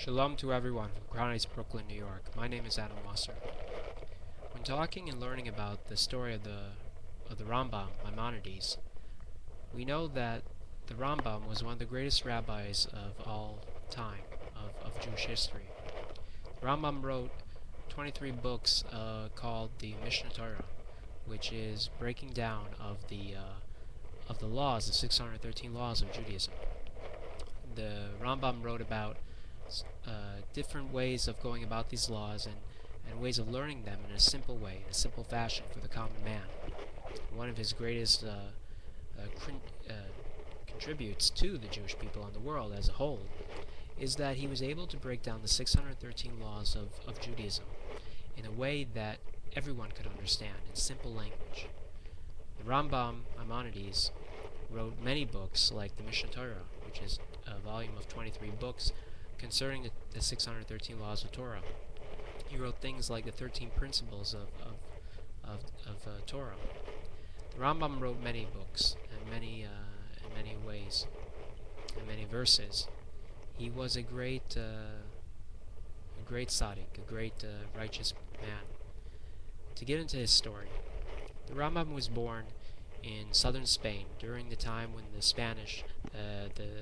Shalom to everyone from Crown Heights, Brooklyn, New York. My name is Adam Wasser. When talking and learning about the story of the Rambam, Maimonides, we know that the Rambam was one of the greatest rabbis of all time, of Jewish history. The Rambam wrote 23 books called the Mishnah Torah, which is breaking down of the laws, the 613 laws of Judaism. The Rambam wrote about different ways of going about these laws and ways of learning them in a simple way, in a simple fashion for the common man. One of his greatest contributes to the Jewish people and the world as a whole is that he was able to break down the 613 laws of Judaism in a way that everyone could understand, in simple language. The Rambam, Maimonides, wrote many books like the Mishnah Torah, which is a volume of 23 books concerning the 613 laws of Torah. He wrote things like the 13 principles of Torah. The Rambam wrote many books in many ways, in many verses. He was a great tzaddik, a great righteous man. To get into his story, the Rambam was born in southern Spain during the time when the Spanish, the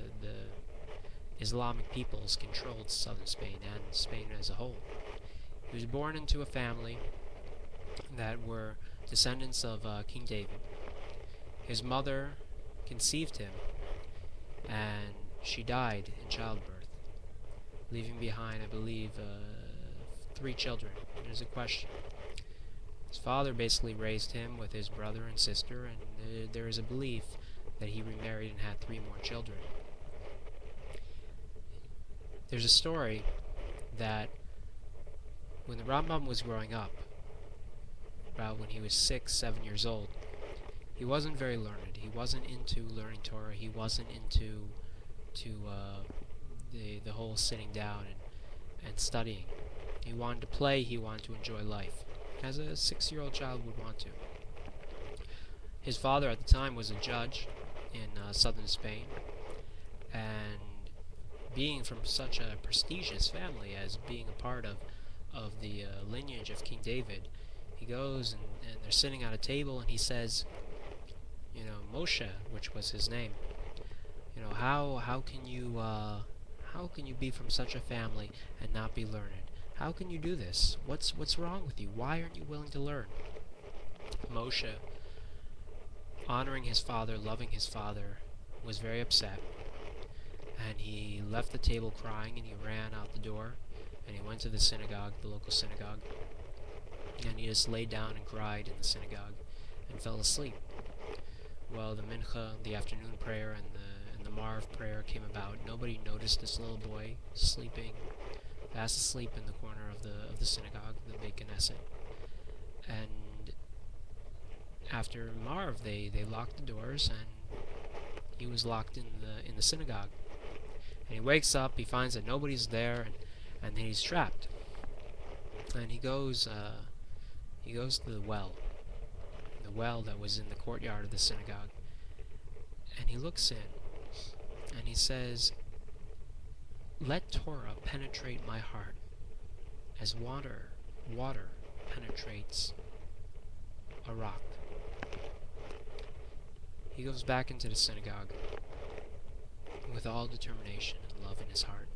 Islamic peoples controlled southern Spain and Spain as a whole. He was born into a family that were descendants of King David. His mother conceived him, and she died in childbirth, leaving behind, I believe, 3 children. There's a question. His father basically raised him with his brother and sister, and there is a belief that he remarried and had 3 more children. There's a story that when the Rambam was growing up, about when he was 6, 7 years old, he wasn't very learned. He wasn't into learning Torah. He wasn't into the whole sitting down and studying. He wanted to play. He wanted to enjoy life, as a 6-year-old child would want to. His father at the time was a judge in southern Spain, and being from such a prestigious family as being a part of the lineage of King David, he goes and they're sitting at a table, and he says, Moshe, which was his name, how can you be from such a family and not be learned? How can you do this? What's wrong with you? Why aren't you willing to learn? Moshe, honoring his father, loving his father, was very upset, and he left the table crying, and he ran out the door, and he went to the synagogue, the local synagogue, and he just laid down and cried in the synagogue and fell asleep. Well, the mincha, the afternoon prayer, and the Marv prayer came about. Nobody noticed this little boy sleeping, fast asleep in the corner of the synagogue, the Beit Knesset. And after Marv, they locked the doors, and he was locked in the synagogue. And he wakes up, he finds that nobody's there, and then he's trapped. And he goes to the well that was in the courtyard of the synagogue, and he looks in, and he says, "Let Torah penetrate my heart as water penetrates a rock." He goes back into the synagogue with all determination and love in his heart,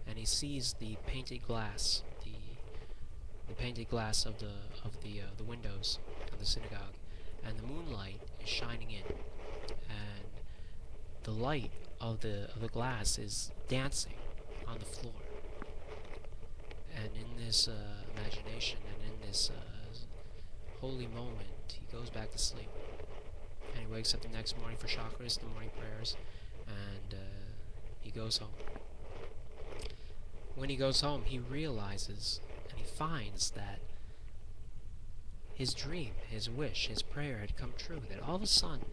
and he sees the painted glass, the painted glass of the windows of the synagogue, and the moonlight is shining in, and the light of the glass is dancing on the floor. And in this imagination and in this holy moment, he goes back to sleep, and he wakes up the next morning for chakras, the morning prayers, and he goes home. When he goes home, he realizes and he finds that his dream, his wish, his prayer had come true, that all of a sudden,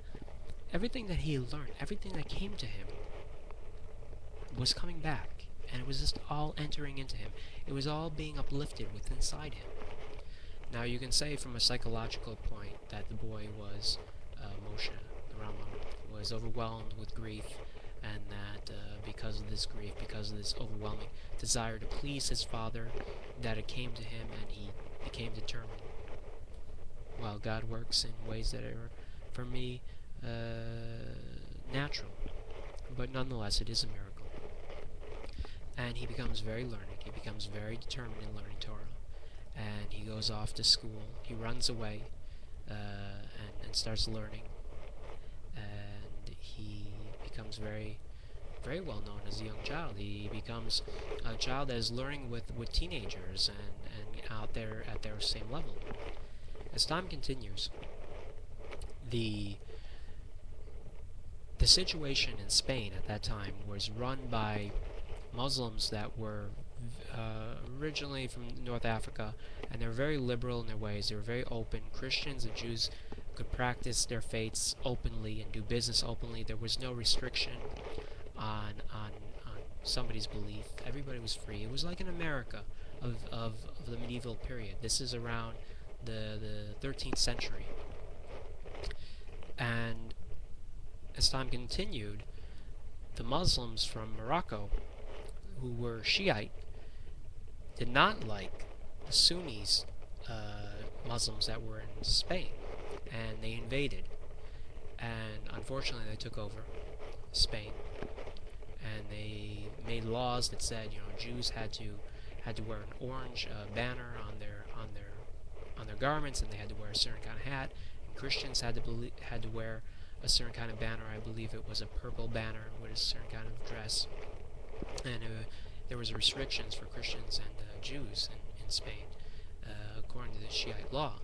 everything that he learned, everything that came to him, was coming back, and it was just all entering into him. It was all being uplifted within inside him. Now you can say from a psychological point that the boy was, Moshe, the Rambam, was overwhelmed with grief and that because of this grief, because of this overwhelming desire to please his father, that it came to him and he became determined. While God works in ways that are, for me, natural, but nonetheless it is a miracle. And he becomes very learned, he becomes very determined in learning Torah, and he goes off to school, he runs away, and starts learning, and he becomes very, very well known as a young child. He becomes a child that is learning with teenagers and out there at their same level. As time continues, the situation in Spain at that time was run by Muslims that were originally from North Africa, and they were very liberal in their ways. They were very open. Christians and Jews could practice their faiths openly and do business openly. There was no restriction on somebody's belief. Everybody was free. It was like in America of the medieval period. This is around the 13th century. And as time continued, the Muslims from Morocco, who were Shiite, did not like the Sunnis, Muslims that were in Spain, and they invaded. And unfortunately, they took over Spain, and they made laws that said, Jews had to wear an orange banner on their garments, and they had to wear a certain kind of hat. And Christians had to wear a certain kind of banner. I believe it was a purple banner with a certain kind of dress. And there was restrictions for Christians and Jews in Spain, according to the Shiite law.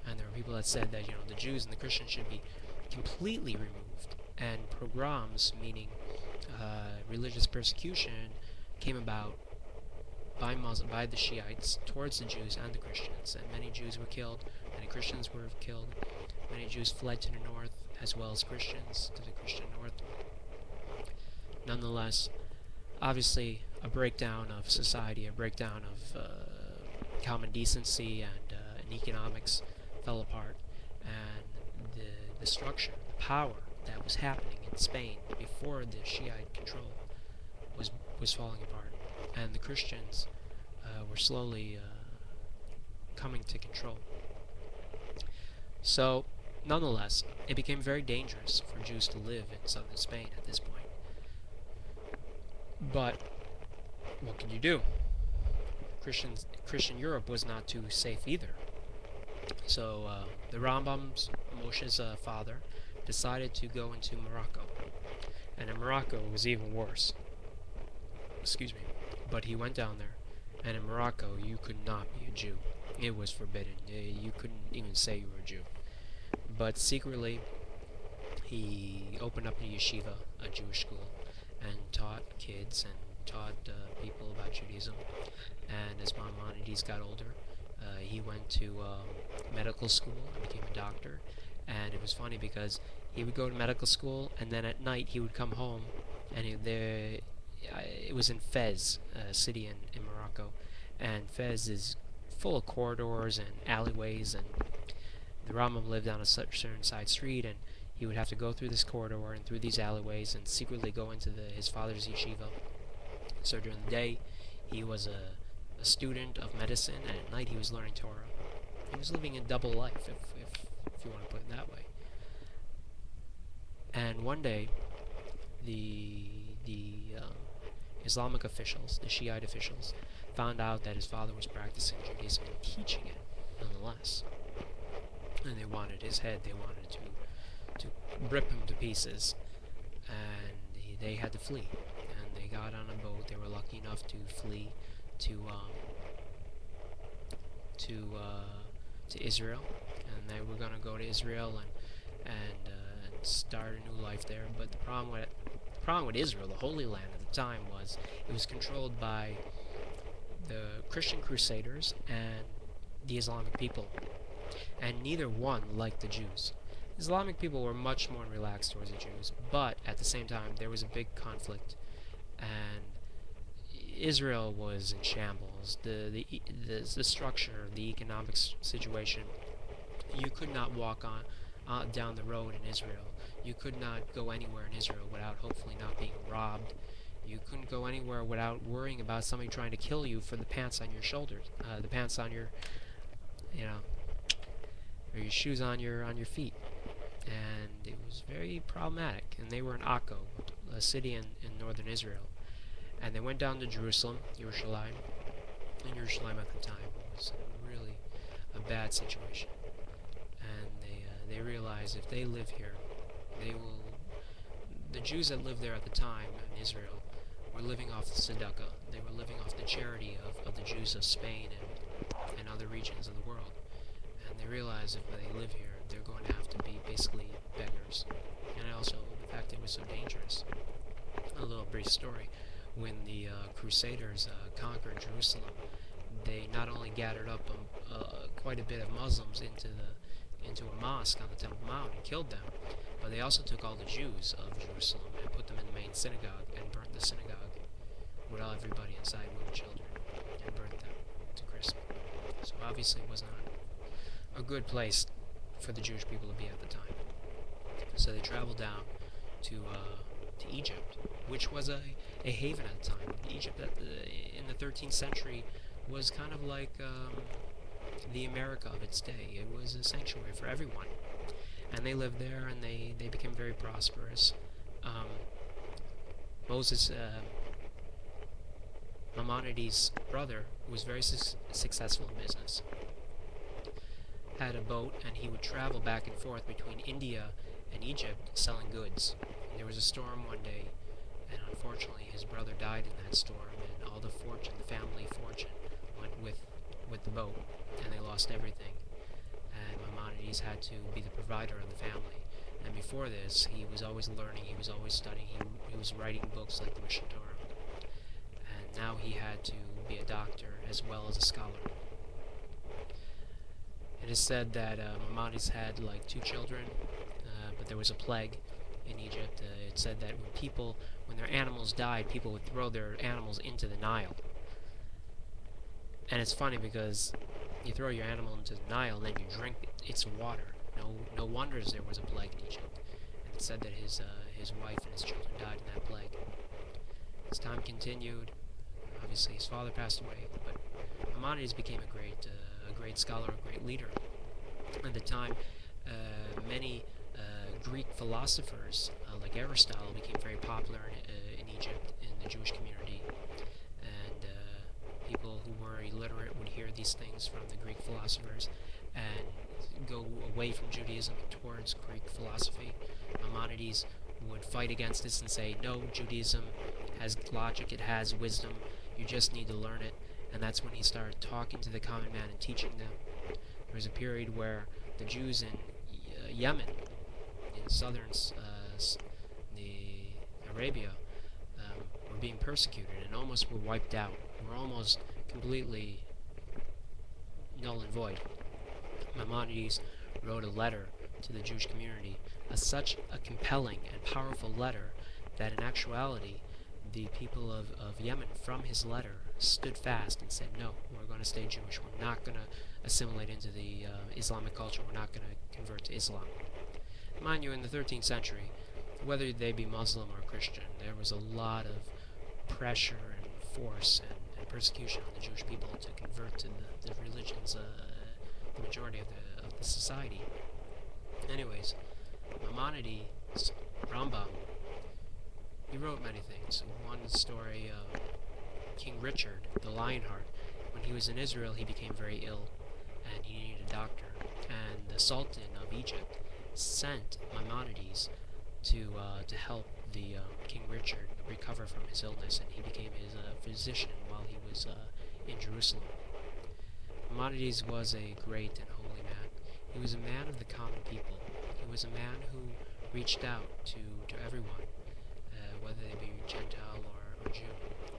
And there were people that said that the Jews and the Christians should be completely removed. And pogroms, meaning religious persecution, came about by the Shiites towards the Jews and the Christians. And many Jews were killed, many Christians were killed, many Jews fled to the north, as well as Christians to the Christian north. Nonetheless, obviously, a breakdown of society, a breakdown of common decency and economics fell apart, and the structure, the power that was happening in Spain before the Shiite control was falling apart, and the Christians were slowly coming to control. So, nonetheless, it became very dangerous for Jews to live in southern Spain at this point. But what could you do? Christian Europe was not too safe either. So the Rambam's, Moshe's father, decided to go into Morocco. And in Morocco it was even worse. Excuse me. But he went down there, and in Morocco you could not be a Jew. It was forbidden. You couldn't even say you were a Jew. But secretly, he opened up a yeshiva, a Jewish school, and taught kids and taught people about Judaism. And as Maimonides got older, he went to medical school and became a doctor. And it was funny because he would go to medical school, and then at night he would come home, and it was in Fez, a city in Morocco, and Fez is full of corridors and alleyways, and the Rambam lived on a certain side street, and he would have to go through this corridor and through these alleyways and secretly go into his father's yeshiva. So during the day, he was a student of medicine, and at night he was learning Torah. He was living a double life, if you want to put it that way. And one day, the Islamic officials, the Shiite officials, found out that his father was practicing Judaism and teaching it, nonetheless. And they wanted his head. They wanted to rip him to pieces, and they had to flee. And they got on a boat. They were lucky enough to flee to Israel, and they were going to go to Israel and start a new life there. But the problem with Israel, the Holy Land at the time, was it was controlled by the Christian Crusaders and the Islamic people, and neither one liked the Jews. Islamic people were much more relaxed towards the Jews, but at the same time there was a big conflict, and Israel was in shambles. The structure, the economic situation, you could not walk down the road in Israel. You could not go anywhere in Israel without hopefully not being robbed. You couldn't go anywhere without worrying about somebody trying to kill you for the pants on your shoulders, the pants on your, you know, or your shoes on your feet. And it was very problematic. And they were in Akko, a city in northern Israel. And they went down to Jerusalem, Yerushalayim, and Yerushalayim at the time was really a bad situation. And they realized if they live here, they will. The Jews that lived there at the time in Israel were living off the tzedakah. They were living off the charity of the Jews of Spain and other regions of the world. And they realized if they live here, they're going to have to be basically beggars. And also the fact it was so dangerous. A little brief story. When the Crusaders conquered Jerusalem, they not only gathered up quite a bit of Muslims into a mosque on the Temple Mount and killed them, but they also took all the Jews of Jerusalem and put them in the main synagogue and burnt the synagogue with everybody inside, women, children, and burnt them to crisp. So obviously it was not a good place for the Jewish people to be at the time. So they traveled down to Egypt, which was a haven at the time. Egypt in the 13th century was kind of like the America of its day. It was a sanctuary for everyone. And they lived there, and they became very prosperous. Moses, Maimonides' brother, who was very successful in business, had a boat, and he would travel back and forth between India and Egypt selling goods. And there was a storm one day, and unfortunately his brother died in that storm, and all the family fortune went with the boat, and they lost everything. And Maimonides had to be the provider of the family. And before this, he was always learning, he was always studying, he was writing books like the Mishnah Torah. And now he had to be a doctor as well as a scholar. It is said that Maimonides had like 2 children, but there was a plague in Egypt. It said that when their animals died, people would throw their animals into the Nile. And it's funny because you throw your animal into the Nile and then you drink its water. No wonders there was a plague in Egypt. And it said that his wife and his children died in that plague. As time continued, obviously his father passed away, but Maimonides became a great scholar, a great leader. At the time, many Greek philosophers, like Aristotle, became very popular in Egypt, in the Jewish community. And people who were illiterate would hear these things from the Greek philosophers and go away from Judaism towards Greek philosophy. Maimonides would fight against this and say, no, Judaism has logic, it has wisdom, you just need to learn it. And that's when he started talking to the common man and teaching them. There was a period where the Jews in Yemen, in southern Arabia, were being persecuted and almost were wiped out. Were almost completely null and void. Maimonides wrote a letter to the Jewish community, such a compelling and powerful letter that in actuality the people of Yemen, from his letter, stood fast and said, no, we're going to stay Jewish. We're not going to assimilate into the Islamic culture. We're not going to convert to Islam. Mind you, in the 13th century, whether they be Muslim or Christian, there was a lot of pressure and force and persecution on the Jewish people to convert to the religions, the majority of the society. Anyways, Maimonides, Rambam, he wrote many things. One story, King Richard, the Lionheart, when he was in Israel, he became very ill, and he needed a doctor. And the Sultan of Egypt sent Maimonides to help the King Richard recover from his illness, and he became his physician while he was in Jerusalem. Maimonides was a great and holy man. He was a man of the common people. He was a man who reached out to everyone, whether they be Gentile or Jew,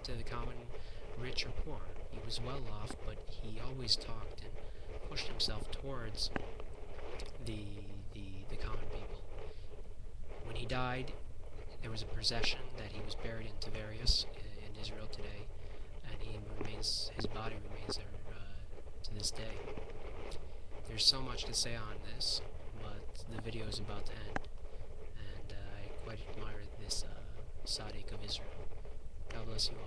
to the common rich or poor. He was well off, but he always talked and pushed himself towards the common people. When he died, there was a procession that he was buried in Tiberias in Israel today, and his body remains there to this day. There's so much to say on this, but the video is about to end, and quite admire this Sadiq of Israel. God bless you all.